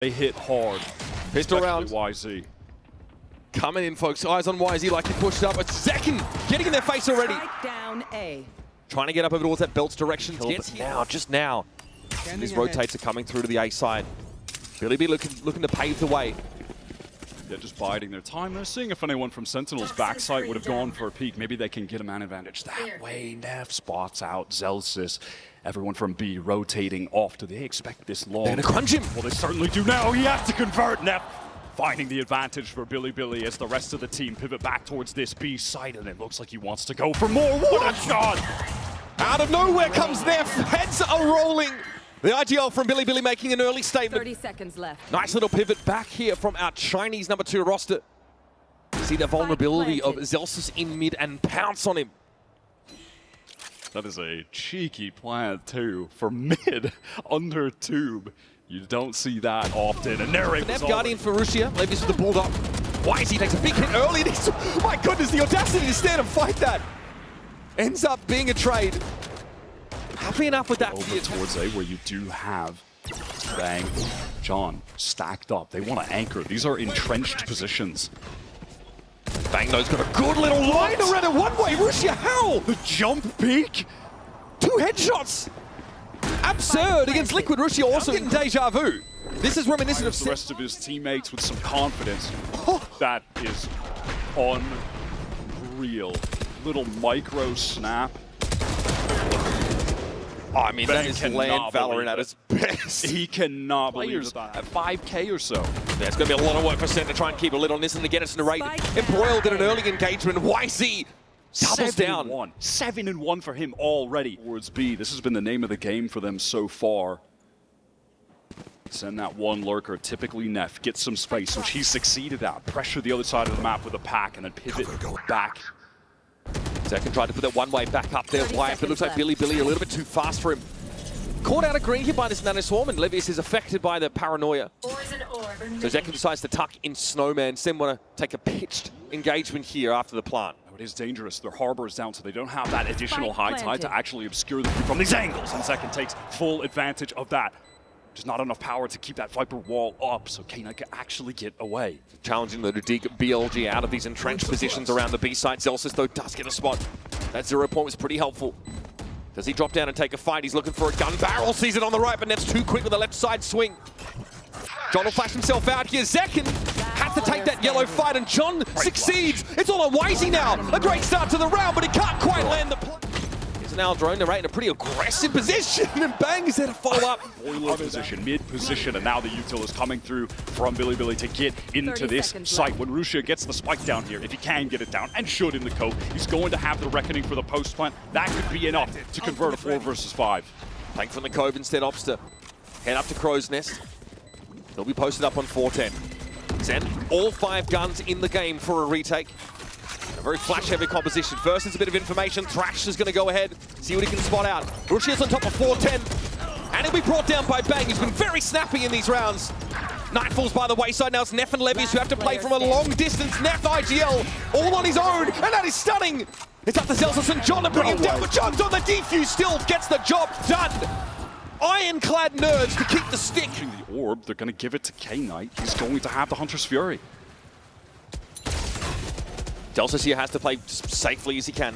They hit hard. Pistol round. whzy. Coming in, folks. Eyes on whzy like he pushed up. It's zekken getting in their face already. Down A. Trying to get up over towards that belt's direction. Gets now, just now. These rotates are coming through to the A side. Bilibili looking to pave the way. They're just biding their time. They're seeing if anyone from Sentinels backside would have gone for a peek. Maybe they can get a man advantage that way. nephh spots out Zellsis. Everyone from B rotating off. Do they expect this long? They're gonna crunch him. Well, they certainly do now. He has to convert. nephh finding the advantage for Bilibili as the rest of the team pivot back towards this B side, and it looks like he wants to go for more. What a shot! Out of nowhere comes nephh. Heads are rolling. The IGL from Bilibili making an early statement. 30 seconds left. Nice little pivot back here from our Chinese #2 roster. See the vulnerability of Zellsis in mid and pounce on him. That is a cheeky plant too for mid under tube. You don't see that often. And there it nephh guardian for rushia. Levius with the bulldog. whzy takes a big hit early. And my goodness, the audacity to stand and fight that. Ends up being a trade. Happy enough with that. Over towards A, where you do have Bang, John stacked up. They want to anchor. These are entrenched positions. Bang those got a good little line around it one way. rushia, how? The jump peek. 2 headshots. Absurd against Liquid. rushia also getting deja vu. This is reminiscent of the rest of his teammates with some confidence. That is unreal. Little micro snap. Oh, I mean, that is land Valorant at its best. He cannot believe that. At 5K or so. There's going to be a lot of work for Sen to try and keep a lid on this and to get us in a rate. Embroiled in an early engagement. whzy doubles down. 7-1 for him already. Towards B. This has been the name of the game for them so far. Send that one lurker, typically nephh, get some space, which he succeeded at. Pressure the other side of the map with a pack and then pivot back. Zekken tried to put that one way back up there wide, but it looks like Bilibili a little bit too fast for him. Caught out of green here by this nanoswarm, and Levius is affected by the paranoia. So Zekken decides to tuck in Snowman. Sen want to take a pitched engagement here after the plant. It is dangerous. Their harbor is down, so they don't have that additional high tide to actually obscure the view from these angles. And Zekken takes full advantage of that. There's not enough power to keep that Viper wall up, so K9 can actually get away. Challenging them to dig BLG out of these entrenched positions around the B side. Zellsis, though, does get a spot. That 0 point was pretty helpful. Does he drop down and take a fight? He's looking for a gun barrel. Sees it on the right, but neph's too quick with the left side swing. John will flash himself out here. Zekken had to take that yellow fight, and John succeeds. It's all on whzy now. A great start to the round, but he can't quite land the play. Now drone narrate in a pretty aggressive position, and Bang is there to follow up. Boiler position, mid position, and now the util is coming through from Bilibili to get into this site. When rushia gets the spike down here, if he can get it down, and should in the cove, he's going to have the reckoning for the post plant. That could be enough to convert a 4 versus 5. Playing from the cove instead, Obster. Head up to Crow's Nest. They'll be posted up on 410. Send all 5 guns in the game for a retake. A very flash-heavy composition. First, it's a bit of information. Thrash is going to go ahead, see what he can spot out. rushia's on top of 410, and he'll be brought down by Bang, who's been very snappy in these rounds. Night falls by the wayside. Now it's nephh and Levius who have to play from a long distance. nephh IGL, all on his own, and that is stunning. It's up to Zellsis and John to bring him down, but John's on the defuse, still gets the job done. Ironclad nerds to keep the stick. The orb, they're going to give it to K9. He's going to have the Hunter's Fury. Zellsis here has to play as safely as he can.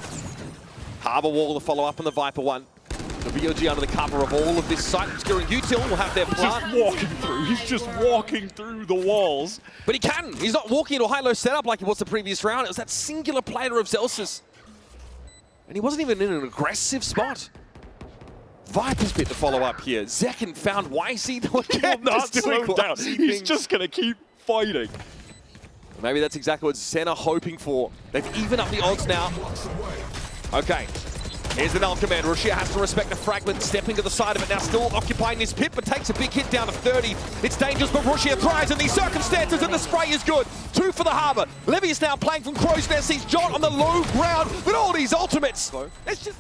Harbor wall to follow up on the Viper one. The BOG under the cover of all of this site. Obscuring util will have their plant. He's just walking through. He's just walking through the walls. But he can. He's not walking into a high-low setup like he was the previous round. It was that singular player of Zellsis. And he wasn't even in an aggressive spot. Viper's bit to follow up here. Zekken found whzy. Not slow down. He's just going to keep fighting. Maybe that's exactly what Sen are hoping for. They've evened up the odds now. Okay, here's the null command. rushia has to respect the fragment, stepping to the side of it now, still occupying this pit, but takes a big hit down to 30. It's dangerous, but rushia thrives in these circumstances, and the spray is good. 2 for the Harbor. Levius now playing from Crow's Nest. Sees John on the low ground with all these ultimates. It's just...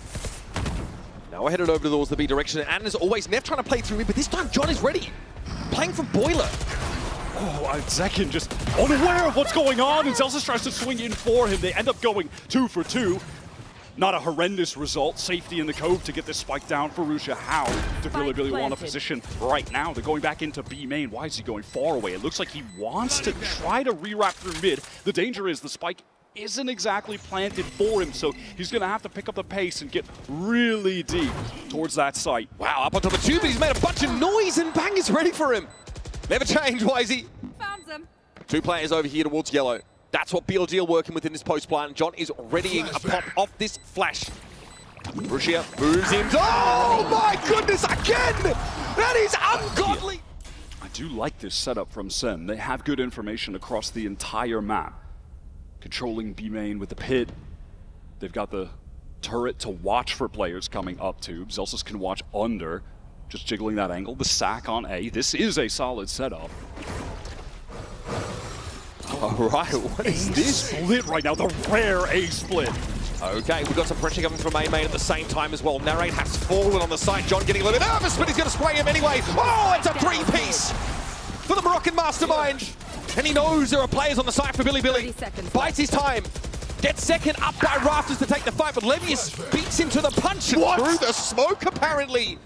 Now we're headed over towards the B direction, and as always, nephh trying to play through me, but this time John is ready. Playing from Boiler. Oh, Zekken just unaware of what's going on, and Zellsis tries to swing in for him. They end up going 2 for 2. Not a horrendous result. Safety in the cove to get this spike down for Rushia. How do Bilibili want a position right now? They're going back into B main. Why is he going far away? It looks like he wants to try to re-wrap through mid. The danger is the spike isn't exactly planted for him, so he's going to have to pick up the pace and get really deep towards that site. Wow, up on top of two, but he's made a bunch of noise and bang is ready for him. Never change, whzy. Found them. Two players over here towards yellow. That's what BLG are working with in this post plan. John is readying a pop off this flash. Rushia moves in. Oh my goodness, again! That is ungodly! I do like this setup from Sen. They have good information across the entire map. Controlling B main with the pit. They've got the turret to watch for players coming up tube. Zellsis can watch under, just jiggling that angle. The sack on A. This is a solid setup. All right, what is this? Split right now, the rare A split. Okay, we've got some pressure coming from A main at the same time as well. Narrate has fallen on the side. John getting a little bit nervous, but he's going to spray him anyway. Oh, it's a three-piece for the Moroccan mastermind. And he knows there are players on the side for Bilibili. Bites his time. Gets second up by Rafters to take the fight, but Levius beats him to the punch and through the smoke, apparently.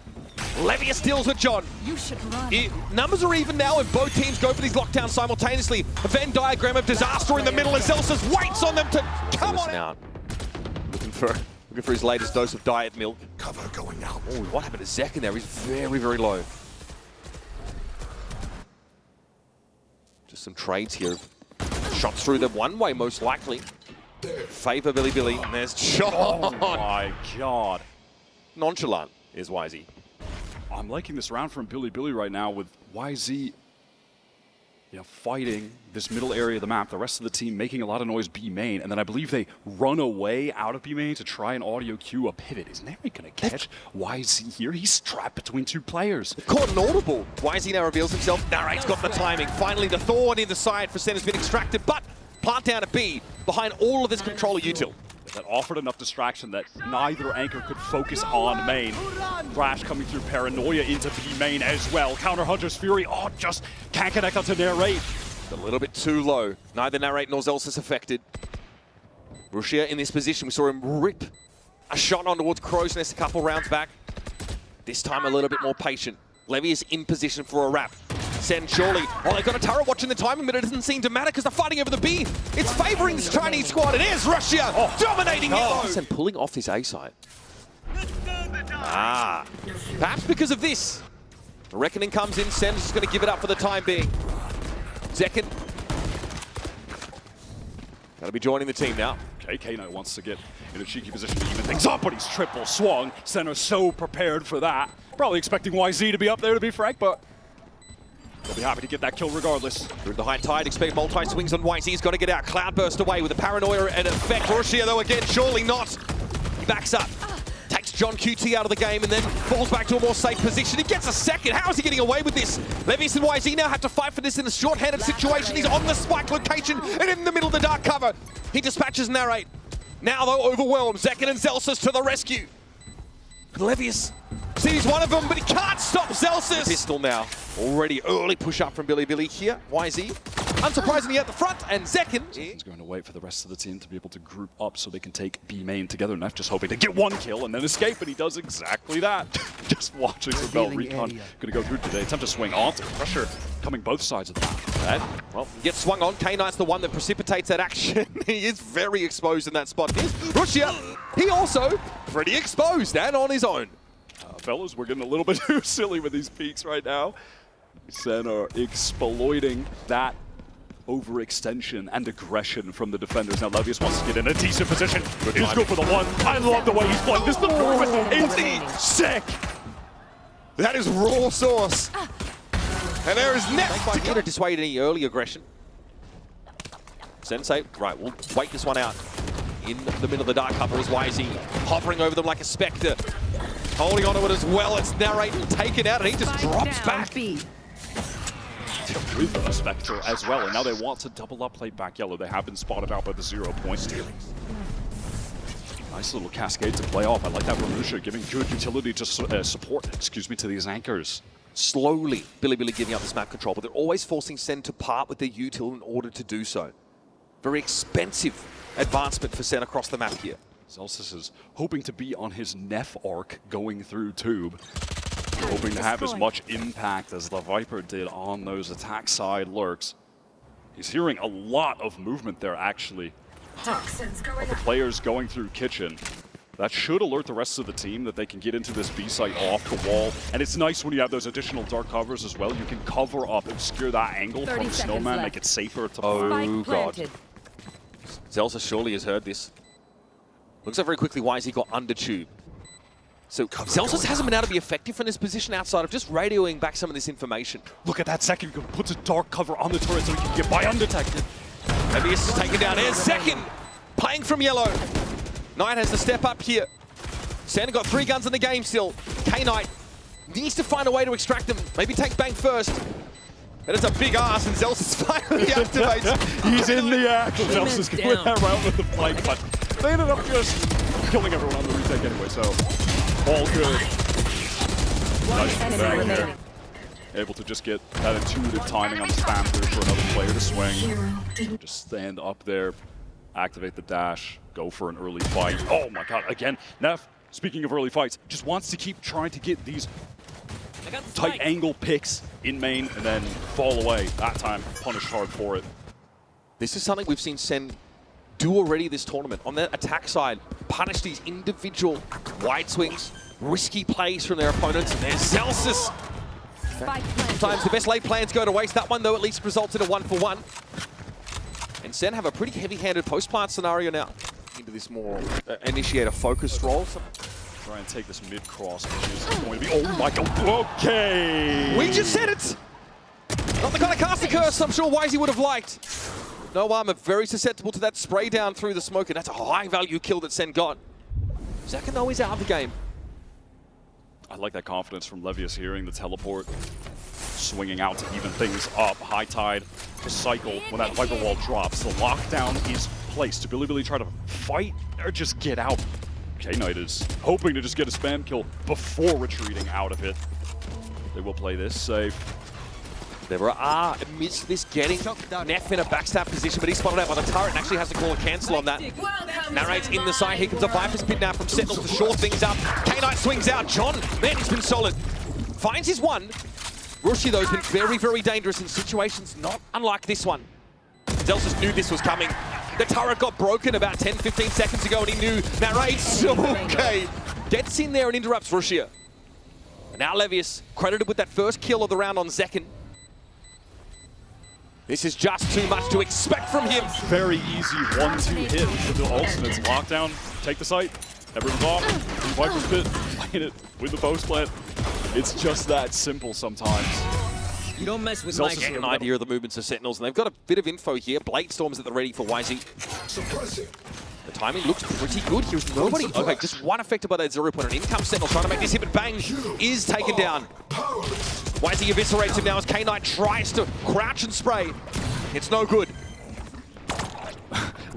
Levius deals with John. You should run. Numbers are even now if both teams go for these lockdowns simultaneously. A Venn diagram of disaster in the middle, and Zellsis waits on them to come on out. Looking for his latest dose of diet milk. Cover going out. Oh, what happened to Zekken there? He's very, very low. Just some trades here. Shots through the one way, most likely. Favor Bilibili, and there's John. Oh my god. Nonchalant is whzy. I'm liking this round from Bilibili right now with whzy, fighting this middle area of the map. The rest of the team making a lot of noise B main, and then I believe they run away out of B main to try and audio cue a pivot. Is Narrate going to catch whzy here? He's trapped between two players. Caught an audible. whzy now reveals himself. Narrate's got the timing. Finally, the thorn in the side for Sen has been extracted, but plant down at B behind all of this controller util. That offered enough distraction that neither anchor could focus on main. Flash coming through Paranoia into B main as well. Counter Hunter's Fury, just can't connect onto Narrate. A little bit too low. Neither Narrate nor Zellsis affected. Rushia in this position, we saw him rip a shot on towards Crow's Nest a couple rounds back. This time a little bit more patient. Levy is in position for a wrap. Sen surely. Oh, they've got a turret watching the timing, but it doesn't seem to matter because they're fighting over the B. It's favoring this Chinese squad. It is Rushia dominating yellow. Sen pulling off this A side. Perhaps because of this. The reckoning comes in. Sen's just going to give it up for the time being. Zekken. Got to be joining the team now. Okay, Kano wants to get in a cheeky position to even things up, but he's triple swung. Sen are so prepared for that. Probably expecting whzy to be up there, to be frank, but they'll be happy to get that kill regardless. Through the high tide, expect multi-swings on whzy. He's got to get out. Cloudburst away with the Paranoia and effect. Rushia, though, again, surely not. He backs up. Takes johnqt out of the game and then falls back to a more safe position. He gets a second. How is he getting away with this? Levius and whzy now have to fight for this in a short-handed situation. He's on the spike location and in the middle of the dark cover. He dispatches Narrate. Now, though, overwhelmed. Zekken and Zellsis to the rescue. Levius sees one of them, but he can't stop Zellsis. Pistol now. Already early push up from Bilibili here. whzy, unsurprisingly at the front, and Zekken. He's going to wait for the rest of the team to be able to group up so they can take B main together. Nephh just hoping to get one kill and then escape, and he does exactly that. Just watching the Bell Recon going to go through today. Attempt to swing onto pressure coming both sides of the map. Well, gets swung on. K-Knight's the one that precipitates that action. He is very exposed in that spot. Here's Rushia. He also pretty exposed and on his own. Fellas, we're getting a little bit too silly with these peaks right now. Sen are exploiting that overextension and aggression from the defenders. Now Levius wants to get in a decent position. He's good for the one. I love the way he's playing this. The movement is sick. That is raw sauce. And there is nephh to dissuade any early aggression. Sensei, right, we'll wait this one out. In the middle of the dark cover is whzy, hovering over them like a spectre. Holding onto it as well, it's Narrate taken out, and he just drops back. With the Spectre as well, and now they want to double up play back yellow. They have been spotted out by the 0 point stealings. Nice little cascade to play off. I like that from Rushia, giving good utility to support, to these anchors. Slowly, Bilibili giving up this map control, but they're always forcing Sen to part with their util in order to do so. Very expensive advancement for Sen across the map here. Zellsis is hoping to be on his nephh arc going through tube. Hoping to have as much impact as the Viper did on those attack side lurks. He's hearing a lot of movement there, actually. Of the players going through kitchen. That should alert the rest of the team that they can get into this B site off the wall. And it's nice when you have those additional dark covers as well. You can cover up, obscure that angle from Snowman, left. make it safer to... Oh, God. Zellsis surely has heard this. Looks like very quickly whzy got under tube. So Zellsis hasn't been able to be effective from this position outside of just radioing back some of this information. Look at that second, puts a dark cover on the turret so he can get by undetected. Levius is taken down. There's Zekken playing from yellow. Knight has to step up here. Sen got 3 guns in the game still. K-Knight needs to find a way to extract them. Maybe take Bang first. That is a big ass, and Zellsis finally activates. He's in the act. Zellsis going that route with the flank, but they ended up just killing everyone on the retake anyway, so all good. Nice bang here. Able to just get that intuitive timing on spam through for another player to swing. Just stand up there, activate the dash, go for an early fight. Oh my god, again, nephh, speaking of early fights, just wants to keep trying to get these tight angle picks in main and then fall away. That time, punished hard for it. This is something we've seen Sen do already this tournament. On the attack side, punish these individual wide swings, risky plays from their opponents, and there's Zellsis. Sometimes the best laid plans go to waste. That one, though, at least results in a 1-for-1. And Sen have a pretty heavy-handed post-plant scenario now into this more initiator-focused role. Try and take this mid-cross, which is going to be... Oh my god, okay! We just said it! Not the kind of caster curse I'm sure whzy would have liked. No armor, very susceptible to that spray down through the smoke, and that's a high-value kill that Sen got. Zekken, though, is out of the game. I like that confidence from Levius hearing the teleport, swinging out to even things up. High tide, the cycle, when that Viper wall drops, the lockdown is placed. Bilibili try to fight or just get out. K-Knight is hoping to just get a spam kill before retreating out of it. They will play this safe. There are, amidst this, getting nephh in a backstab position, but he's spotted out by the turret and actually has to call a cancel on that. Narrates in the side. Here comes a Viper's pin now from Sentinels to shore things up. K-Knight swings out. John, man, he's been solid. Finds his one. Rushia, though, has been very, very dangerous in situations not unlike this one. Zellsis knew this was coming. The turret got broken about 10-15 seconds ago, and he knew Narrates. Okay. Gets in there and interrupts Rushia. And now Levius, credited with that first kill of the round on Zekken. This is just too much to expect from him. Very easy 1-2 hit with the ultimates. Lockdown, take the site, everyone's off. Viper's pit, playing it with the post plant. It's just that simple sometimes. You don't mess with Zellsis has an idea of the movements of Sentinels, and they've got a bit of info here. Blade Storm's at the ready for whzy. The timing looks pretty good. Here's nobody. Okay, just one affected by that 0-pointer. In comes Sentinel, trying to make this hit, but Bang is taken down. whzy eviscerates him now as K-Knight tries to crouch and spray. It's no good.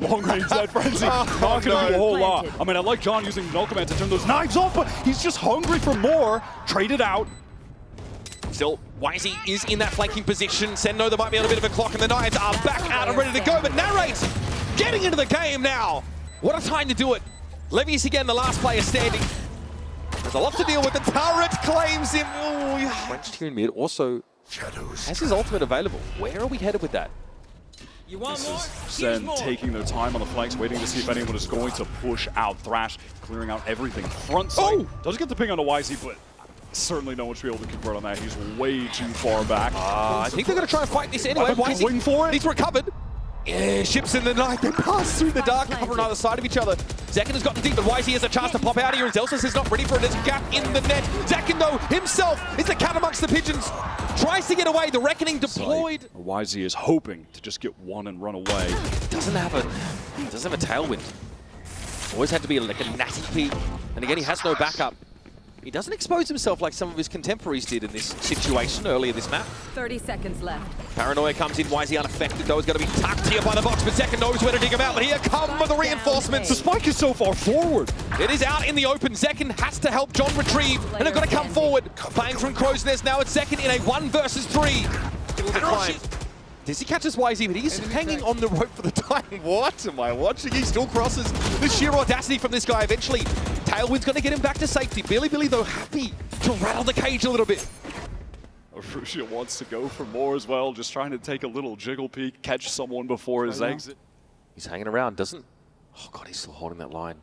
Long range Dead Frenzy, not going to do a whole lot. I mean, I like John using Null Command to turn those knives off, but he's just hungry for more. Trade it out. Still, whzy is in that flanking position. Sen know there might be a little bit of a clock, and the knives are back out and ready to go, but Narrates getting into the game now. What a time to do it. Levius again, the last player standing. There's a lot to deal with. The turret claims him. Oh, French here in mid also has his ultimate available. Where are we headed with that? You want more? Sen taking their time on the flanks, waiting to see if anyone is going to push out. Thrash clearing out everything. Front side does get the ping on the whzy, but certainly no one should be able to convert on that. He's way too far back. I think they're going to try and fight this anyway. Going for it. He's recovered. Yeah, ships in the night. They pass through the dark cover on either side of each other. Zekken has gotten deep, but whzy has a chance to pop out here, and Zellsis is not ready for it. There's a gap in the net. Zekken, though, himself is the cat amongst the pigeons. Tries to get away. The Reckoning deployed. whzy is hoping to just get one and run away. Doesn't have a tailwind. Always had to be like a natty P. And again, he has no backup. He doesn't expose himself like some of his contemporaries did in this situation earlier this map. 30 seconds left. Paranoia comes in, whzy unaffected, though. He's going to be tucked here by the box, but Zekken knows where to dig him out. But here come the reinforcements. The spike is so far forward. It is out in the open. Zekken has to help John retrieve, and they've got to come forward. Playing from Crow's Nest now. It's Zekken in a 1 versus 3. Does he catches whyzy, but he's hanging on the rope for the time. What am I watching? He still crosses. The sheer audacity from this guy eventually. Tailwind's going to get him back to safety. Bilibili, though, happy to rattle the cage a little bit. Rushia wants to go for more as well, just trying to take a little jiggle peek, catch someone before his exit. He's hanging around, doesn't? Oh, God, he's still holding that line.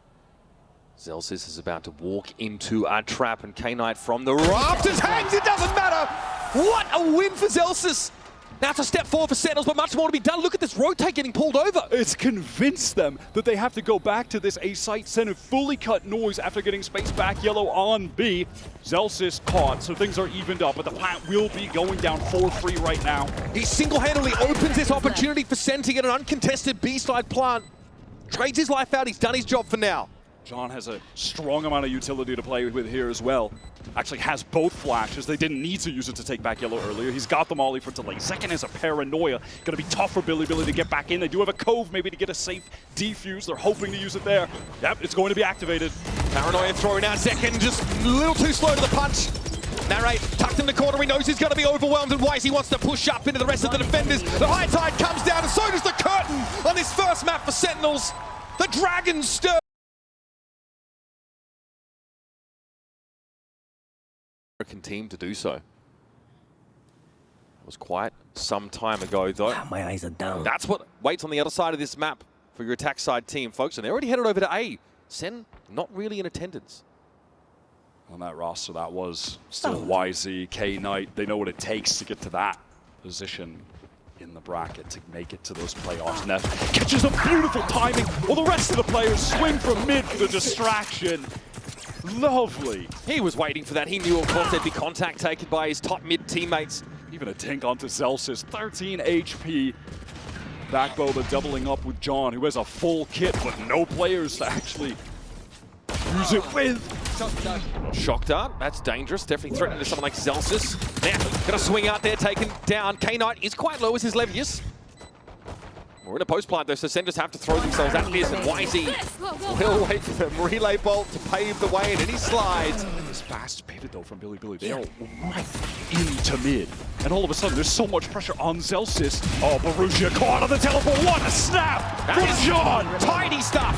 Zellsis is about to walk into a trap, and K-Knight from the rafters hangs. It doesn't matter. What a win for Zellsis. Now it's a step forward for Sentinels, but much more to be done. Look at this rotate getting pulled over. It's convinced them that they have to go back to this A site center, fully cut noise after getting space back yellow on B. Zellsis caught, so things are evened up, but the plant will be going down 4-3 right now. He single-handedly opens this opportunity for Sen to get an uncontested B-side plant. Trades his life out, he's done his job for now. John has a strong amount of utility to play with here as well. Actually has both flashes. They didn't need to use it to take back yellow earlier. He's got the molly for delay. Zekken has a paranoia. Going to be tough for Bilibili to get back in. They do have a cove maybe to get a safe defuse. They're hoping to use it there. Yep, it's going to be activated. Paranoia throwing out Zekken, just a little too slow to the punch. Narrate tucked in the corner. He knows he's going to be overwhelmed, and whyzy wants to push up into the rest of the defenders. The high tide comes down, and so does the curtain on this first map for Sentinels. The Dragons stir. American team to do so. It was quite some time ago, though. My eyes are down. That's what waits on the other side of this map for your attack side team, folks. And they're already headed over to A. Sen not really in attendance. On that roster, that was still whyzy, K-Knight. They know what it takes to get to that position in the bracket to make it to those playoffs. nephh catches a beautiful timing while the rest of the players swing from mid for the distraction. Lovely. He was waiting for that. He knew, of course, there'd be contact taken by his top mid teammates. Even a tink onto Zellsis, 13 HP. Backbow, the doubling up with John, who has a full kit, but no players to actually use it with. Shock dart, that's dangerous. Definitely threatening to someone like Zellsis. Now, gonna swing out there, taken down. K-Knight is quite low as his Levius. We're in a post plant though, so Sen just have to throw themselves at this, and whyzy will wait for the relay bolt to pave the way, and then he slides. This fast pivot though from Bilibili, they are right into mid. And all of a sudden there's so much pressure on Zellsis. Oh, but rushia caught on the teleport. What a snap from John! Tiny stuff!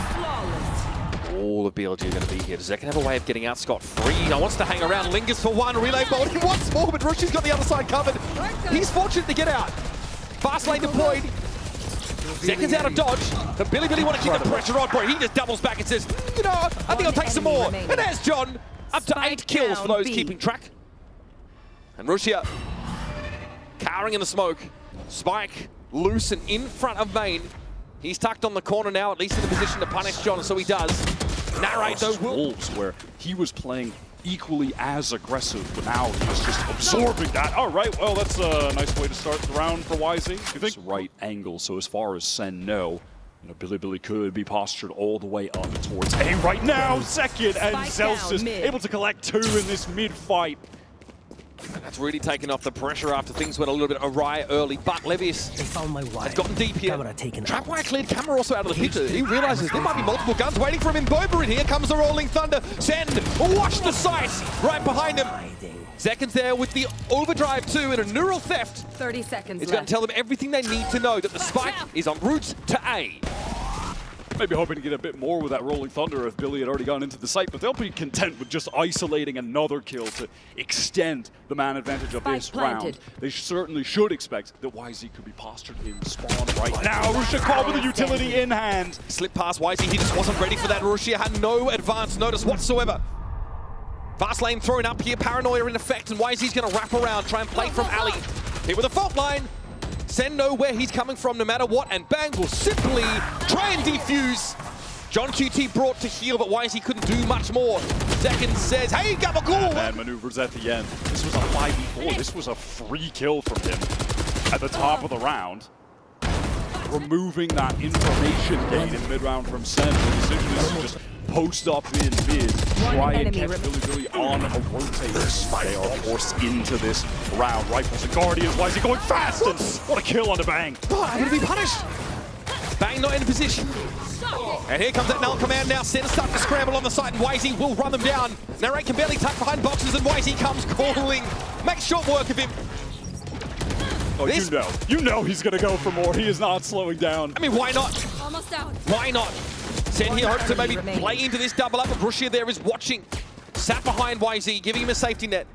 All of BLG are going to be here. Does Zekken have a way of getting out scot-free? He wants to hang around, lingers for one, relay bolting once more, but Rushia's got the other side covered. He's fortunate to get out. Fast lane deployed. Zekken's out of dodge, but Bilibili want to keep the pressure on, boy. He just doubles back and says, you know, I think I'll take some more. And there's John, up to 8 kills for those keeping track. And Rushia, cowering in the smoke. Spike loose and in front of main. He's tucked on the corner now, at least in the position to punish John, and so he does. Narrate though. Wolves, where he was playing equally as aggressive, but now he's just absorbing that. All right, well, that's a nice way to start the round for whyzy. You think? It's right angle, so as far as Sen know, Bilibili could be postured all the way up towards A right now. Zekken and Zellsis able to collect 2 in this mid fight. And that's really taken off the pressure after things went a little bit awry early, but Levius has gotten deep here. Trap wire cleared, camera also out of the picture. He realizes there might be multiple guns waiting for him in Boba, and here comes the rolling thunder. Sen, watch the sight right behind him. Zekken's there with the overdrive too and a neural theft. 30 seconds It's going to tell them everything they need to know, that the spike is en route to A. Maybe hoping to get a bit more with that rolling thunder if Billy had already gone into the site, but they'll be content with just isolating another kill to extend the man advantage of this round. They certainly should expect that whyzy could be postured in spawn right now. Rushia caught with the utility in hand. Slip past whyzy, he just wasn't ready for that. Rushia had no advance notice whatsoever. Fast lane thrown up here, paranoia in effect, and whyzy's going to wrap around, try and play from alley. Here with a fault line. Sen know where he's coming from no matter what, and Bang will simply try and defuse. johnqt brought to heal, but whyzy couldn't do much more. Zekken says, hey, Gabagool! And maneuvers at the end. This was a 5v4. This was a free kill from him at the top of the round. Removing that information gate in mid-round from Sen. The decision is to just post up in mid, try and catch Bilibili on a rotator. They are forced into this round. Rifles and Guardians, whyzy going fast, and what a kill on the Bang. Oh, I'm going to be punished. Bang not in a position. And here comes that null command now. Sen starting to scramble on the side, and whyzy will run them down. Narrate can barely tuck behind boxes, and whyzy comes calling. Makes short work of him. Oh, This- you know he's gonna go for more. He is not slowing down. I mean, why not? Almost out. Why not? Sen here hopes to maybe remaining. play into this double up, but rushia there is watching. Sat behind whzy, giving him a safety net.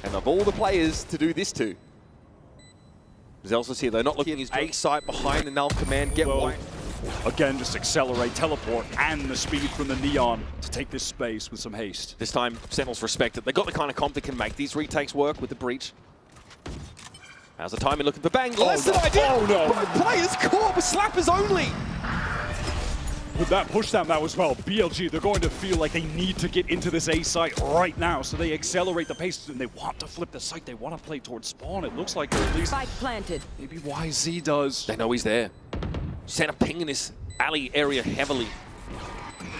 And of all the players to do this to, Zellsis here, they're not looking at his A site behind the null command, get Well, white. Again, just accelerate, teleport, and the speed from the Neon to take this space with some haste. This time, Sentinels respect it. They've got the kind of comp that can make these retakes work with the breach. How's the timing looking for Bang? Less than ideal! Oh, no. Both players caught with slappers only! With that pushdown now as well, BLG, they're going to feel like they need to get into this A site right now, so they accelerate the pace, and they want to flip the site. They want to play towards spawn. It looks like they're at least... Spike planted. Maybe whzy does. They know he's there. Sent a ping in this alley area heavily.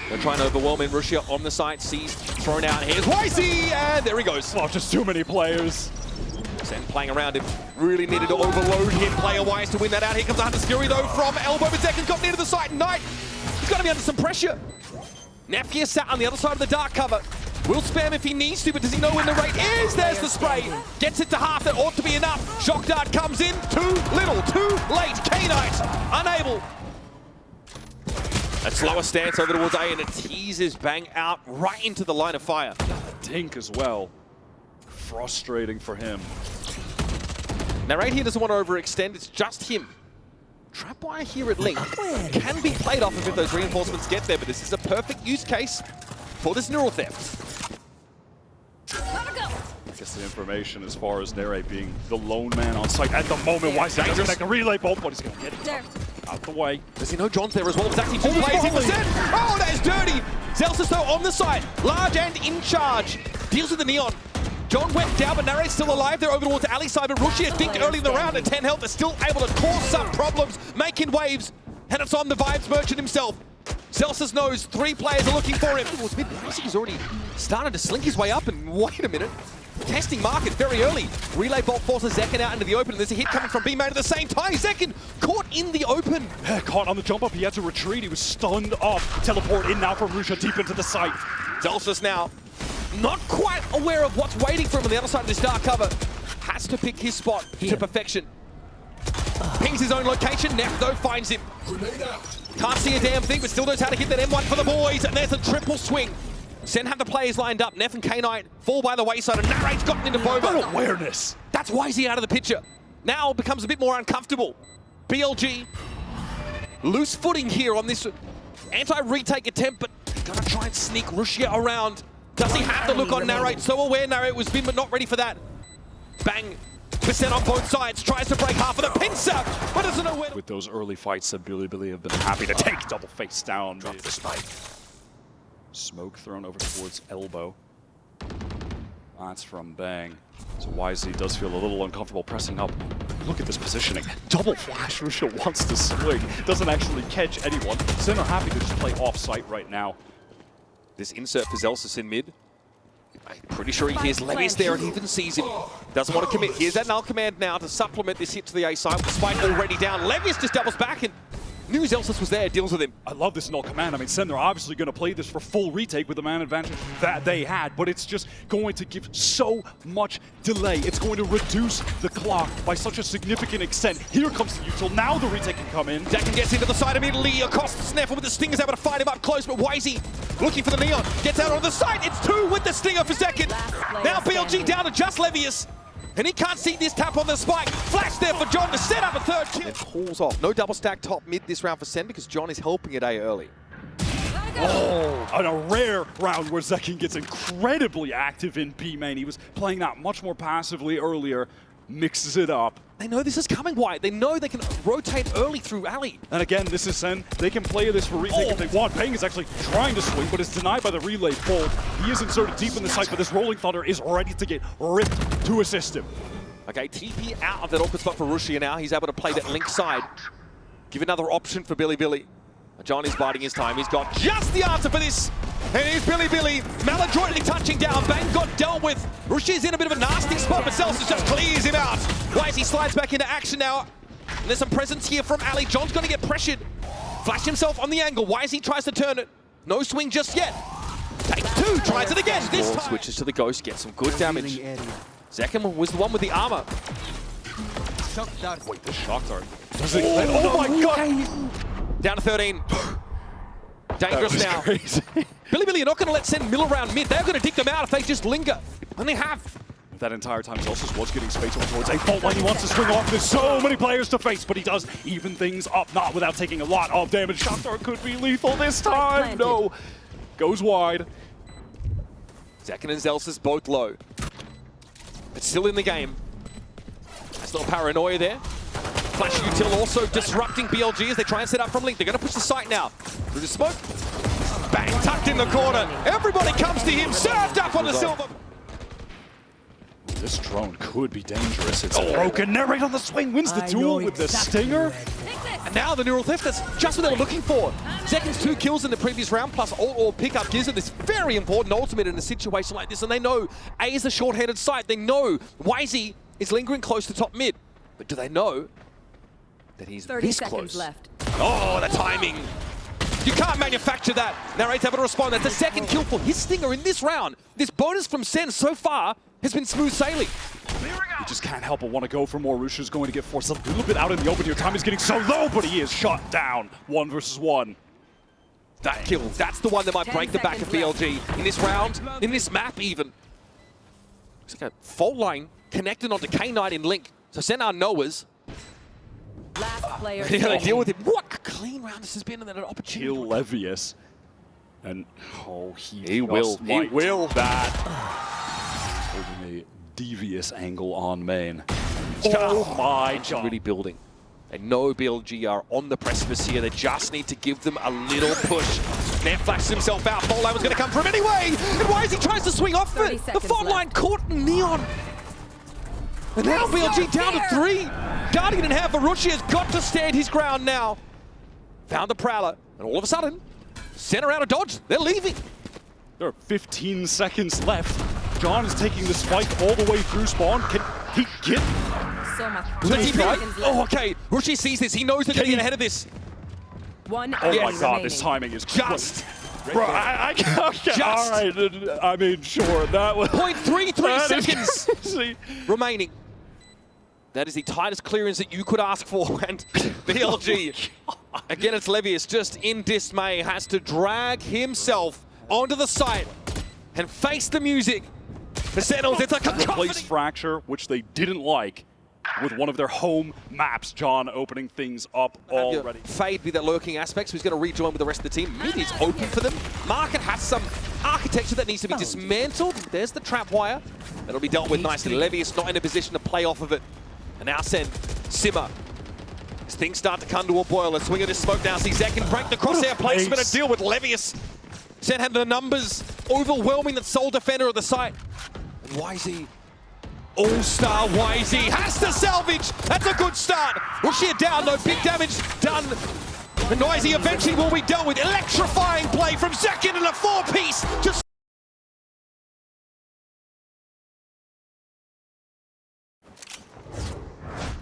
They're trying to overwhelm in. rushia on the site, sees, thrown out. Here's whzy, and there he goes. Oh, just too many players. Sen playing around him. Really needed to overload him. Player-wise to win that out. Here comes the Hunter's Fury, though, from elbow. But Zekken's got near to the site. Knight, he's got to be under some pressure. nephh here sat on the other side of the dark cover. Will spam if he needs to, but does he know when the rate is? There's the spray. Gets it to half. That ought to be enough. Shock dart comes in. Too little, too late. K-Knight unable. A slower stance over towards A, and it teases Bang out right into the line of fire. Dink as well. Frustrating for him. Now right here doesn't want to overextend. It's just him. Trapwire here at link can be played off of if those reinforcements get there, but this is a perfect use case for this neural theft. I guess the information as far as nephh being the lone man on site at the moment. whzy doesn't connect the relay bolt, but he's going to get it out the way. Does he know John's there as well? It's actually 2 plays in the set. Oh, that is dirty. Zellsis though on the side, large and in charge. Deals with the Neon. John went down, but Narrate's still alive. They're over towards the alley side, but rushia dinked early in the round at 10 health. They're still able to cause some problems, making waves, and it's on the Vibes Merchant himself. Zellsis knows 3 players are looking for him. He's already started to slink his way up, and wait a minute. Testing market very early. Relay bolt forces Zekken out into the open, and there's a hit coming from B-Main at the same time. Zekken caught in the open. Caught on the jump up, he had to retreat. He was stunned up. Teleport in now from rushia deep into the site. Zellsis now not quite aware of what's waiting for him on the other side of this dark cover. Has to pick his spot to perfection. Pings his own location. nephh though finds him. Can't see a damn thing, but still knows how to hit that M1 for the boys. And there's a triple swing. Sen have the players lined up. nephh and K-Knight fall by the wayside, and Narrate's gotten into Boba. What awareness. That's whzy out of the picture. Now becomes a bit more uncomfortable. BLG, loose footing here on this anti-retake attempt, but gonna try and sneak rushia around. Does he have the look on Narrate? So aware Narrate was been, but not ready for that. Bang. Percent on both sides, tries to break half of the pincer, but doesn't know where. With those early fights that Bilibili have been happy to take double face down. Drop the spike. Smoke thrown over towards elbow. That's from Bang. So whzy does feel a little uncomfortable pressing up. Look at this positioning. Double flash. rushia wants to swing. Doesn't actually catch anyone. Sen are happy to just play off-site right now. This insert for Zellsis in mid. I'm pretty sure he hears Levius there and even sees him. Doesn't want to commit. Here's that null command now to supplement this hit to the A side with the spike already down. Levius just doubles back and knew Zellsis was there, deals with him. I love this null command. I mean, Sen, they're obviously going to play this for full retake with the man advantage that they had, but it's just going to give so much delay. It's going to reduce the clock by such a significant extent. Here comes the util. Now the retake can come in. Zekken gets into the side immediately. Across the nephh with the stingers able to fight him up close, but whzy looking for the Neon. Gets out on the side. It's 2 with the stinger for Zekken. Now BLG down to just Levius. And he can't see this tap on the spike. Flash there for John to set up a 3rd kill. And pulls off. No double stack top mid this round for Sen because John is helping at A early. Oh, on a rare round where Zekken gets incredibly active in B main. He was playing that much more passively earlier. Mixes it up. They know this is coming, White. They know they can rotate early through alley. And again, this is Sen. They can play this for retake if they want. Peng is actually trying to swing, but it's denied by the relay bolt. He is inserted deep in the site, but this Rolling Thunder is ready to get ripped to assist him. Okay, TP out of that awkward spot for rushia now. He's able to play that link side. Give another option for Bilibili. John is biding his time. He's got just the answer for this. And here's Bilibili, maladroitly touching down. Bang got dealt with. Rushia's in a bit of a nasty spot, but Zellsis just clears him out. whzy slides back into action now. And there's some presence here from Ali. John's going to get pressured. Flash himself on the angle. whzy tries to turn it. No swing just yet. Takes 2, tries it again. This time switches to the Ghost, gets some good damage. Zekken was the one with the armor. Wait, this shock dart. Oh my god! Down to 13. Dangerous now. Crazy. Bilibili, you're not going to let Sen mill around mid. They're going to dig them out if they just linger. And they have. That entire time, Zellsis was getting space over towards a fault line. He wants to swing off. There's so many players to face, but he does even things up, not without taking a lot of damage. Shock dart could be lethal this time. No. Goes wide. Zekken and Zellsis both low. But still in the game. Nice little paranoia there. Flash util also disrupting BLG as they try and set up from Link. They're going to push the site now. Through the smoke. Bang, tucked in the corner. Everybody comes to him, served up on the silver. This drone could be dangerous. It's broken. Narrate on the swing, wins the duel with the stinger. And now the neural theft, that's just what they were looking for. Zekken's 2 kills in the previous round, plus all pickup gives them this very important ultimate in a situation like this. And they know A is a short-headed site. They know whzy is lingering close to top mid. But do they know that he's 30 this seconds close? left. Oh, the timing. You can't manufacture that. Narrate's able to respond. That's the second kill for his stinger in this round. This bonus from Sen so far has been smooth sailing. He just can't help but want to go for more. Rushia's going to get forced a little bit out in the open here. Time is getting so low, but he is shot down. 1 versus 1. That kill, that's the one that might break the back of BLG in this round, in this map even. Looks like a fault line connected onto K9 in Link. So send our knowers. Last player. They deal with him. What a clean round this has been, and then an opportunity. Kill Levius. And, oh, He will that. Holding a devious angle on main. Oh my god. Really building. They know BLG are on the precipice here. They just need to give them a little push. Nev flashes himself out. Fault line was going to come from him anyway. And whzy tries to swing off it. The fault line caught Neon. And now BLG down to 3. Guardian in hand for rushia has got to stand his ground now. Found the Prowler. And all of a sudden, center out of dodge. They're leaving. There are 15 seconds left. John is taking the spike all the way through spawn. Can he get? So much. Oh, okay. rushia sees this. He knows they're going to get ahead of this. One Oh enemy my god, remaining. this timing is Just. Bro, I can't. Just. All right, I mean, sure, that was 0.33 seconds crazy. remaining. That is the tightest clearance that you could ask for. And BLG, again, it's Levius, just in dismay, has to drag himself onto the site and face the music. The Sentinels, it's a Place cacophony. fracture, which they didn't like, with one of their home maps. John opening things up already. Fade be that lurking aspect, so he's going to rejoin with the rest of the team. Mid is open for them. Market has some architecture that needs to be dismantled. There's the trap wire. That'll be dealt with nicely. Levius not in a position to play off of it. And now Sen, simmer. As things start to come to a boil, let's swing at this smoke now. See Zekken break the crosshair placement and deal with Levius. Sen had the numbers overwhelming that sole defender of the site. And whzy, all-star whzy has to salvage. That's a good start. rushia down, no big damage done. And whzy eventually will be dealt with. Electrifying play from Zekken in a 4-piece. Just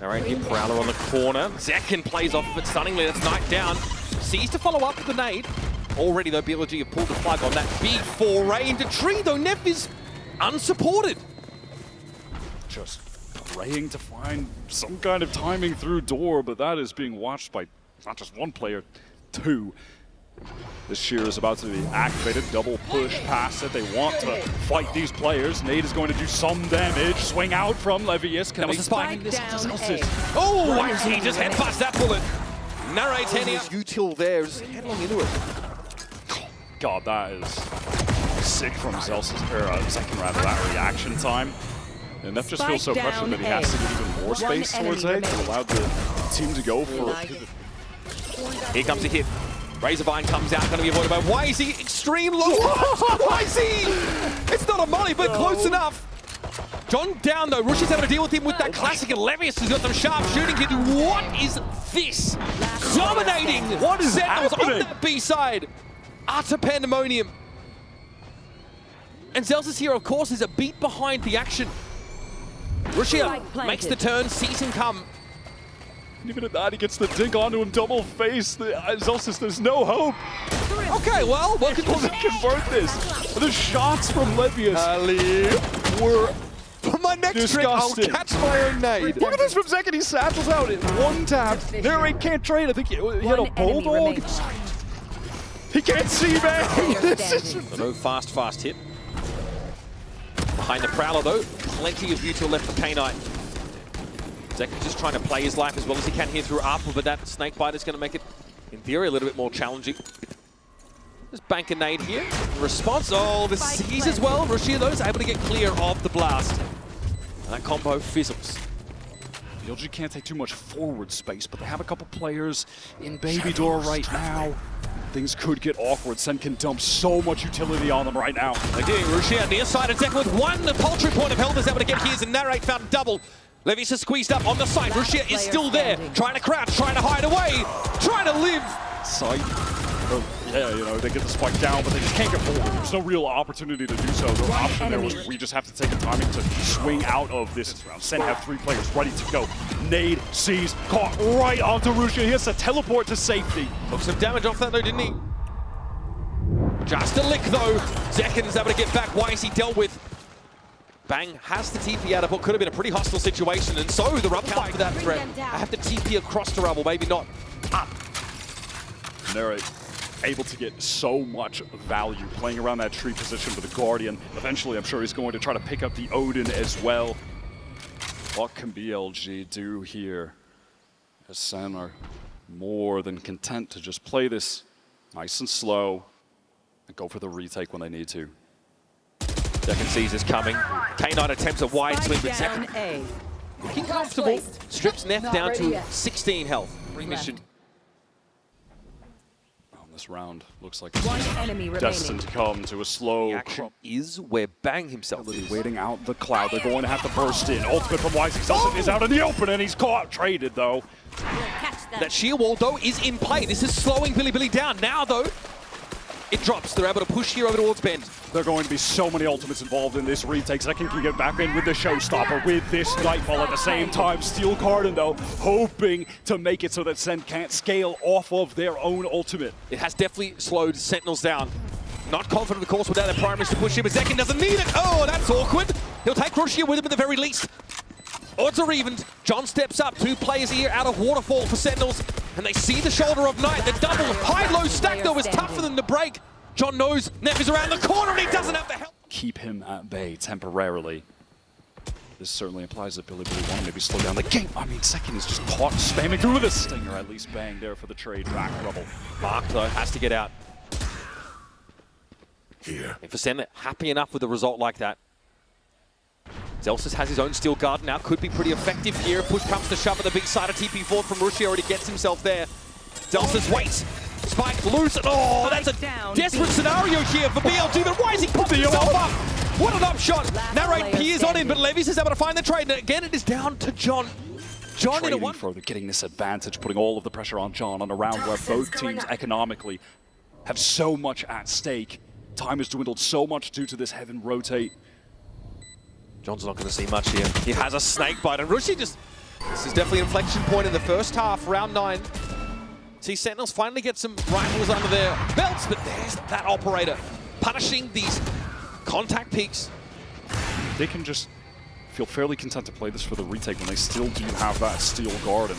all right, here Prowler on the corner. Zekken plays off of it stunningly. That's Knight down. Sees to follow up with the nade. Already, though, BLG have pulled the plug on that big foray into tree, though nephh is unsupported. Just praying to find some kind of timing through door, but that is being watched by not just one player, 2. This shear is about to be activated. Double push past it. They want to fight these players. Nade is going to do some damage. Swing out from Levius. That was the spike. Oh, whzy just headbutts that bullet. Narrates heading out. Util there is headlong into it. God, that is sick from Zellsis, or second round of that reaction time. And that just feels so pressured that he has to get even more space towards A to allow the team to go for. Here comes a hit. Razorvine comes out, going to be avoided by whzy. Extreme low. whzy! It's not a molly, but close enough. John down though. rushia's having to deal with him with that classic, and Levius has got some sharp shooting to do. What is this? Dominating. What is Sentinels happening? on that B side. Utter pandemonium. And Zellsis here, of course, is a beat behind the action. rushia makes the turn, sees him come. And even at that, he gets the dink onto him, double face. Zellsis, there's no hope. Okay, well, He doesn't convert this. The shots from Levius were for my my next trick. I'll catch my own nade. Look at this from zekken. He satchels out in one tap. Narrate can't trade. I think he had a bulldog. He can't see, man. No fast hit. Behind the Prowler, though, plenty of util left for K9. zekken just trying to play his life as well as he can here through Apple, but that snake bite is going to make it, in theory, a little bit more challenging. Just bank a nade here. Response, oh, the seize as well. rushia, though, is able to get clear of the blast. And that combo fizzles. VLG can't take too much forward space, but they have a couple players in baby door right now. Things could get awkward. Sen can dump so much utility on them right now. They do. rushia near side of zekken with one paltry point of health is able to get here. And narrate found double. Levius is squeezed up on the side. rushia is still there, trying to crouch, trying to hide away, trying to live. Sight. Yeah, you know, they get the spike down, but they just can't get forward. There's no real opportunity to do so. The option there was we just have to take the timing to swing out of this round. Sen have 3 players ready to go. Nade, sees, caught right onto rushia. He has to teleport to safety. Took some damage off that though, didn't he? Just a lick though. zekken's able to get back. whzy dealt with. Bang has the TP out of what could have been a pretty hostile situation, and so the rubble fight for that threat. I have to TP across the rubble, maybe not up. Narrate able to get so much value playing around that tree position with the Guardian. Eventually, I'm sure he's going to try to pick up the Odin as well. What can BLG do here? As Sen are more than content to just play this nice and slow and go for the retake when they need to. zekken sees this coming. K9 attempts a wide swing, but zekken looking comfortable. Strips nephh down to 16 health. Remission. This round looks like One enemy destined to come to a slow The action is where Bang himself is. waiting out the cloud. They're going to have to burst in. Ultimate from whzy. Zellsis is out in the open, and he's caught. Traded, though. That sheer wall, though, is in play. This is slowing Bilibili down. Now, though, it drops. They're able to push here over towards Bend. There are going to be so many ultimates involved in this retake. zekken can get back in with the showstopper with this Nightfall at the same time. Steel Garden, though, hoping to make it so that Sen can't scale off of their own ultimate. It has definitely slowed Sentinels down. Not confident, of course, without their primaries to push him, but zekken doesn't need it. Oh, that's awkward. He'll take rushia with him at the very least. Odds are evened. John steps up. 2 players here out of Waterfall for Sentinels, and they see the shoulder of Night. The double high-low stack, though, is tough for them to break. John knows nephh is around the corner, and he doesn't have the help. Keep him at bay temporarily. This certainly implies that Bilibili want to maybe slow down the game. I mean, zekken is just caught spamming through with a stinger. At least Bang there for the trade back rubble. Mark, though, has to get out. Here. And for Sen, happy enough with a result like that. Zellsis has his own Steel Guard now, could be pretty effective here. Push comes to shove at the big side of TP forward from rushia, already gets himself there. Zellsis waits. Spike loose, and oh, that's a desperate scenario here for BLG, but why is he popping himself up? What an upshot! Narrate peers on him, but Levius is able to find the trade, and again it is down to John. John in a one. Further, getting this advantage, putting all of the pressure on John on a round where both teams economically have so much at stake. Time has dwindled so much due to this heaven rotate. John's not going to see much here. He has a snake bite, and rushia just... This is definitely an inflection point in the first half, round 9. See, Sentinels finally get some rifles under their belts, but there's that operator punishing these contact peaks. They can just feel fairly content to play this for the retake when they still do have that Steel Garden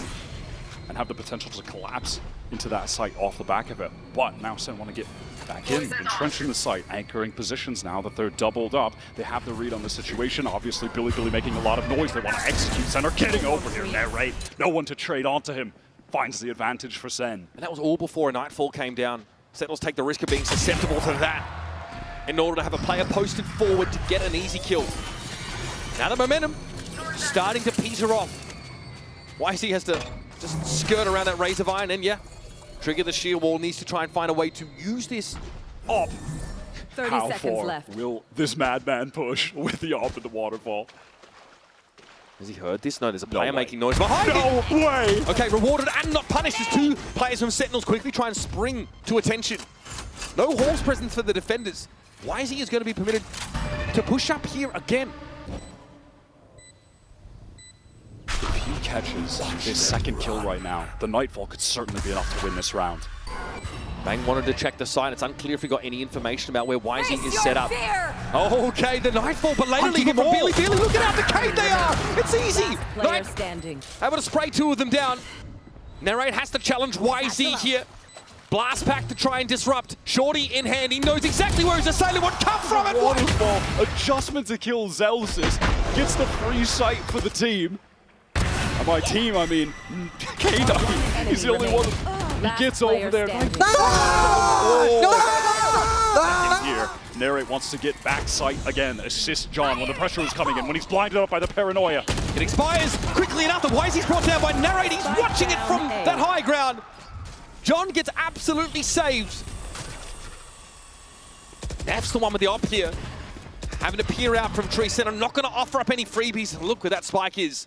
and have the potential to collapse into that site off the back of it. But now Sen want to get back in, entrenching the site, anchoring positions now that they're doubled up. They have the read on the situation. Obviously, Bilibili making a lot of noise. They want to execute Sen. Are getting over here. Narrate. No one to trade onto him. Finds the advantage for Sen. And that was all before a Nightfall came down. Sentinels take the risk of being susceptible to that in order to have a player posted forward to get an easy kill. Now the momentum starting to peter off. whzy has to just skirt around that razor vine and trigger the shield wall. Needs to try and find a way to use this op. 30 How seconds far left. will this madman push with the op in the waterfall? Has he heard this? No, there's a player making noise behind No him. way! Okay, rewarded and not punished as 2 players from Sentinels quickly try and spring to attention. No Hall's presence for the defenders. whzy is going to be permitted to push up here again. If he catches his second kill right now, the Nightfall could certainly be enough to win this round. Bang wanted to check the site. It's unclear if he got any information about where whzy is set up. Okay, the nightfall, but later leaving from Bilibili. Look at how decayed they are. It's easy. Player standing. Able to spray two of them down. Narrate has to challenge whzy here. Blast pack to try and disrupt. Shorty in hand. He knows exactly where his assailant would come from. And Waterfall, adjustment to kill Zellsis, gets the free sight for the team. And by team, I mean K9. He's the only one. He gets over there. Here, Narrate wants to get back sight again. Assist John when the pressure is coming in, when he's blinded up by the paranoia. it expires quickly enough. The whyzy's brought down by Narrate. He's watching it from that high ground. John gets absolutely saved. Neph's the one with the op here. Having to peer out from tree center. Not going to offer up any freebies. Look where that spike is.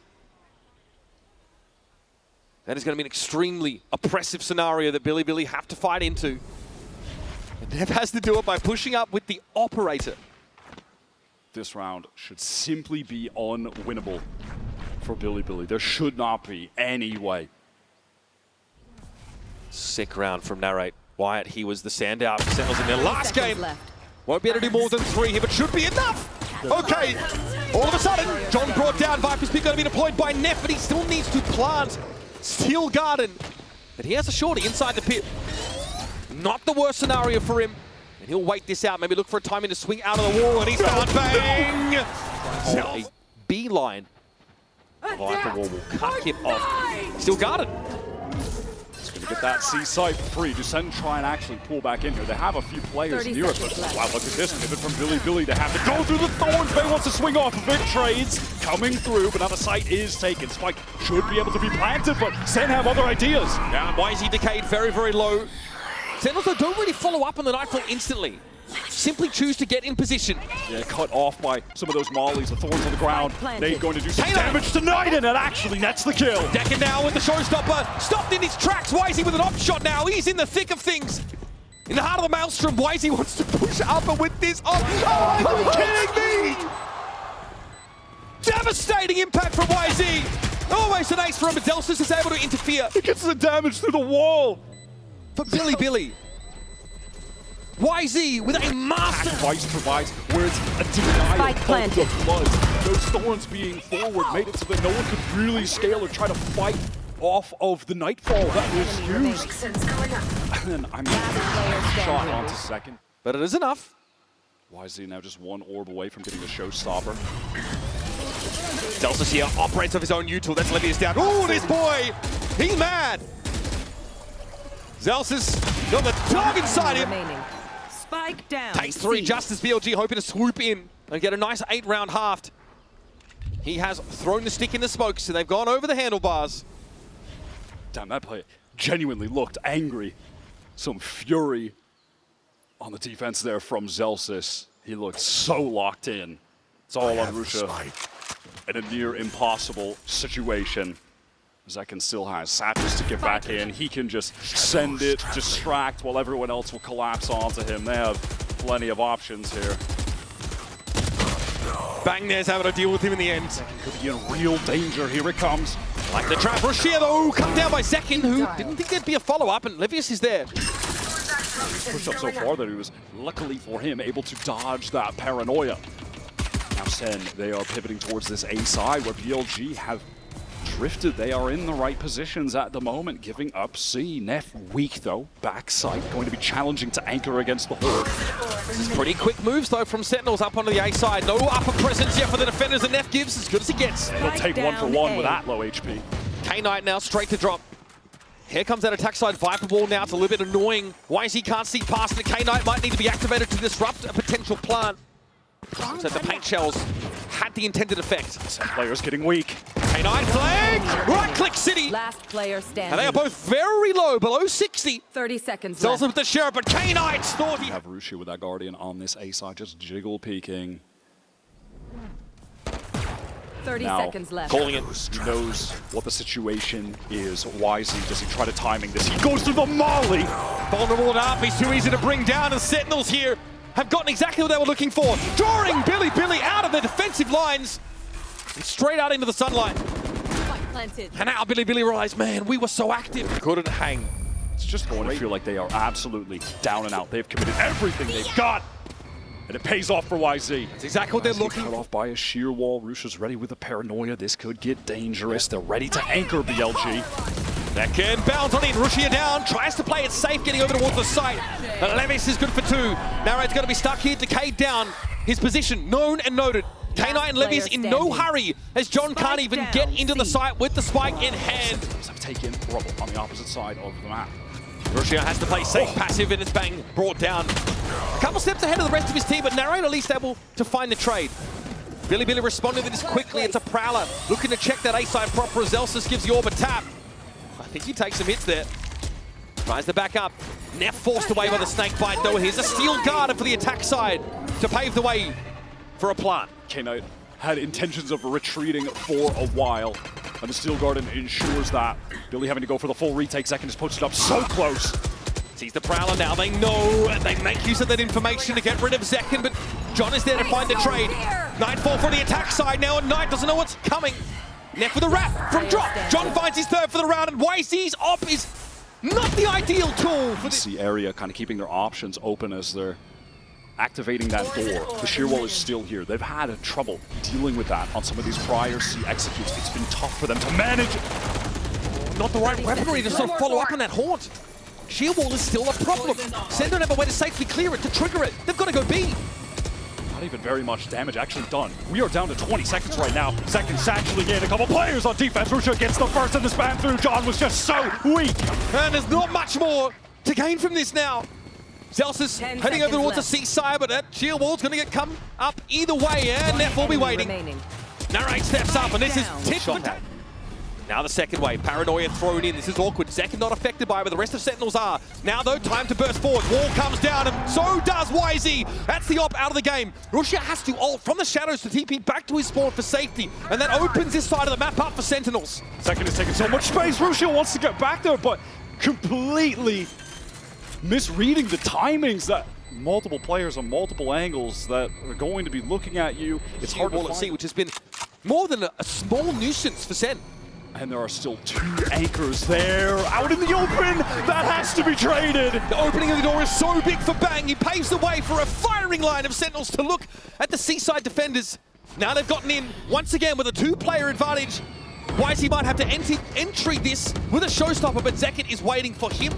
That is going to be an extremely oppressive scenario that Bilibili have to fight into. And Nev has to do it by pushing up with the operator. This round should simply be unwinnable for Bilibili. There should not be any way. Sick round from Narrate. Wyatt, he was the standout for Sentinels in their last game. Left. Won't be able to do more than 3 here, but should be enough. Okay, all of a sudden, John brought down. Viper's pick going to be deployed by Neph, but he still needs to plant Steel Garden. But he has a shorty inside the pit. Not the worst scenario for him. And he'll wait this out, maybe look for a timing to swing out of the wall, and he's found bang! A beeline. Viper wall will cut him off. Steel Garden. Going to get that C site free. Descend try and actually pull back in here. They have a few players near it, but wow, look at this pivot from Bilibili to have to go through the thorns. Bay wants to swing off of it. Trades coming through, but now the site is taken. Spike should be able to be planted, but Sen have other ideas. Now, whyzy decayed very, very low. Sentinels though don't really follow up on the nightfall instantly. Simply choose to get in position. Yeah, cut off by some of those mollies. The thorns on the ground. Nate going to do some K9. damage tonight, and it actually nets the kill. Decken now with the showstopper. Stopped in his tracks. whyzy with an op shot now. He's in the thick of things. In the heart of the maelstrom, whyzy wants to push up, and with this op. Oh, are you kidding me? Devastating impact from whyzy. Almost an ace for him, but Zellsis is able to interfere. He gets the damage through the wall. For Bilibili. whyzy with a master. Vice provides where it's a denial Spike of planted. the flood. Those thorns being forward made it so that no one could really scale or try to fight off of the nightfall that was used. And then I'm shot onto second. But it is enough. whyzy now just one orb away from getting the showstopper. Zellsis here operates off his own util. That's Levius down. Oh, this boy! He's mad! Zellsis got the dog inside him. Remaining. Spike down. Takes 3 C. just as BLG hoping to swoop in and get a nice 8-round halved. He has thrown the stick in the smoke, so they've gone over the handlebars. Damn, that player genuinely looked angry. Some fury on the defense there from Zellsis. He looked so locked in. It's all on Rushia in a near impossible situation. Zekken still has Satchels to get back in. He can just send it, distract, while everyone else will collapse onto him. They have plenty of options here. Bangner's having to deal with him in the end. Could be in real danger. Here it comes. Like the trap. rushia though, cut down by Zekken, who didn't think there'd be a follow-up, and Levius is there. Pushed up so far that he was, luckily for him, able to dodge that paranoia. Now Sen, they are pivoting towards this A side where BLG have drifted. They are in the right positions at the moment, giving up C. Neph weak though, backside, going to be challenging to anchor against the Horde. This is pretty quick moves though from Sentinels up onto the A side. No upper presence yet for the defenders, and Neph gives as good as he gets. He'll take one for one with that low HP. K9 now straight to drop. Here comes that attack side Viper Ball now. It's a little bit annoying. whyzy can't see past it. K9 might need to be activated to disrupt a potential plant. So the paint shells had the intended effect. Sen players getting weak. K9 flag! Right-click City! Last player standing. And they are both very low, below 60. 30 seconds Tells them left. with the sheriff, but K9 thought he... Have Rushia with that Guardian on this A side, just jiggle peeking. 30 Now, seconds left. Calling it. He knows what the situation is. whyzy, does he try to timing this? He goes through the molly! Vulnerable enough, he's too easy to bring down, and Sentinels here have gotten exactly what they were looking for. Drawing Bilibili out of the defensive lines and straight out into the sunlight. Spike planted. And now Bilibili realized, man, we were so active. Couldn't hang. It's just going to feel like they are absolutely down and out. They've committed everything they've got. And it pays off for wzY. That's exactly what they're As looking cut for. off by a sheer wall. Rushia's ready with the paranoia. This could get dangerous. They're ready to anchor BLG. Zekken bounds on in, rushia down, tries to play it safe, getting over towards the site. But Levius is good for 2. Narrate's going to be stuck here, decayed down. His position known and noted. K9 and Levius in no hurry as John can't even get into the site with the spike in hand. Sentinels have taken rubble on the opposite side of the map. Rushia has to play safe, passive, and it's bang, brought down. A couple steps ahead of the rest of his team, but Narrate at least able to find the trade. Bilibili responded to this quickly. It's a Prowler looking to check that A-side proper. Zellsis gives the orb a tap. I think he takes some hits there. Tries to back up. nephh forced away by the snake bite, though. Here's a steel guard for the attack side to pave the way for a plant. K9 had intentions of retreating for a while, and the Steel Garden ensures that. Billy having to go for the full retake. Zekken is posted up so close. Sees the Prowler now. They know, and they make use of that information to get rid of Zekken, but John is there to find the trade. Nightfall from the attack side now, and Knight doesn't know what's coming. nephh with a wrap from Drop. John finds his 3rd for the round, and wz's op is not the ideal tool for this. The area kind of keeping their options open as they're activating that door. The sheer wall is still here. They've had trouble dealing with that on some of these prior C executes. It's been tough for them to manage. Not the right weaponry to sort of follow up on that haunt. Sheer wall is still a problem. Sen don't have a way to safely clear it, to trigger it. They've got to go B. Not even very much damage actually done. We are down to 20 seconds right now. Zekken satcheling in a couple players on defense. Rushia gets the first in the span through. John was just so weak. And there's not much more to gain from this now. Zellsis heading over towards the seaside, but that sheer wall's going to get come up either way, and nephh will be waiting. Narrate steps up, and this is tit for tat. Now the second wave, paranoia thrown in. This is awkward. Zekken not affected by it, but the rest of Sentinels are. Now though, time to burst forward. Wall comes down, and so does wzY. That's the op out of the game. Rushia has to ult from the shadows to TP back to his spawn for safety, and that opens this side of the map up for Sentinels. Zekken is taking so much space. Rushia wants to get back there, but completely misreading the timings that multiple players on multiple angles that are going to be looking at you. It's hard to see, which has been more than a small nuisance for Sen. And there are still 2 anchors there, out in the open. That has to be traded. The opening of the door is so big for Bang. He paves the way for a firing line of Sentinels to look at the seaside defenders. Now they've gotten in once again with a 2-player advantage. wzY might have to entry this with a showstopper, but Zekken is waiting for him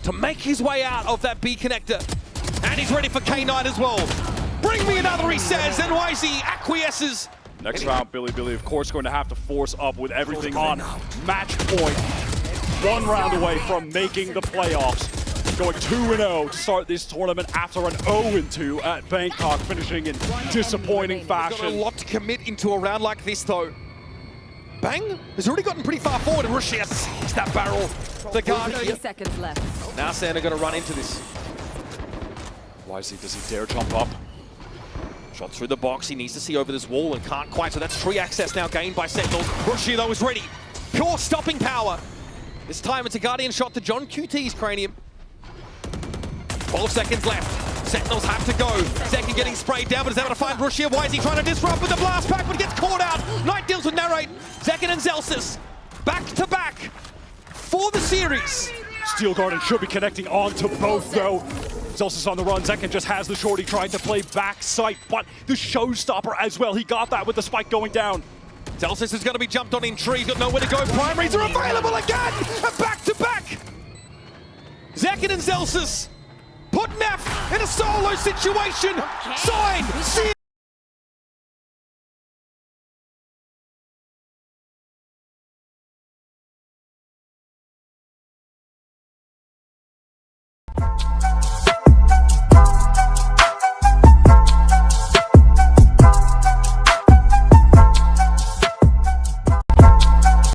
to make his way out of that B connector. And he's ready for K9 as well. Bring me another, he says, and wzY acquiesces. Next round, Bilibili, of course, going to have to force up with everything on match point. 1 round away from making the playoffs. Going 2-0 to start this tournament after an 0-2 at Bangkok, finishing in disappointing fashion. Got a lot to commit into a round like this, though. Bang has already gotten pretty far forward, and Rushia sees that barrel. The guard 30 seconds left. Now Santa going to run into this. wzY, does he dare jump up? Shot through the box, he needs to see over this wall and can't quite, so that's tree access now gained by Sentinels. Rushia though is ready. Pure stopping power. This time it's a Guardian shot to johnqt's cranium. 12 seconds left. Sentinels have to go. Zekken getting sprayed down, but is able to find Rushia. wzY trying to disrupt with the blast pack, but gets caught out. Knight deals with Narrate. Zekken and Zellsis back to back for the series. Steel Garden should be connecting onto both though. Zellsis on the run. Zekken just has the shorty trying to play back sight, but the showstopper as well. He got that with the spike going down. Zellsis is going to be jumped on in trees, got nowhere to go. Primaries are available again! And back to back! Zekken and Zellsis put nephh in a solo situation. Signed, sealed.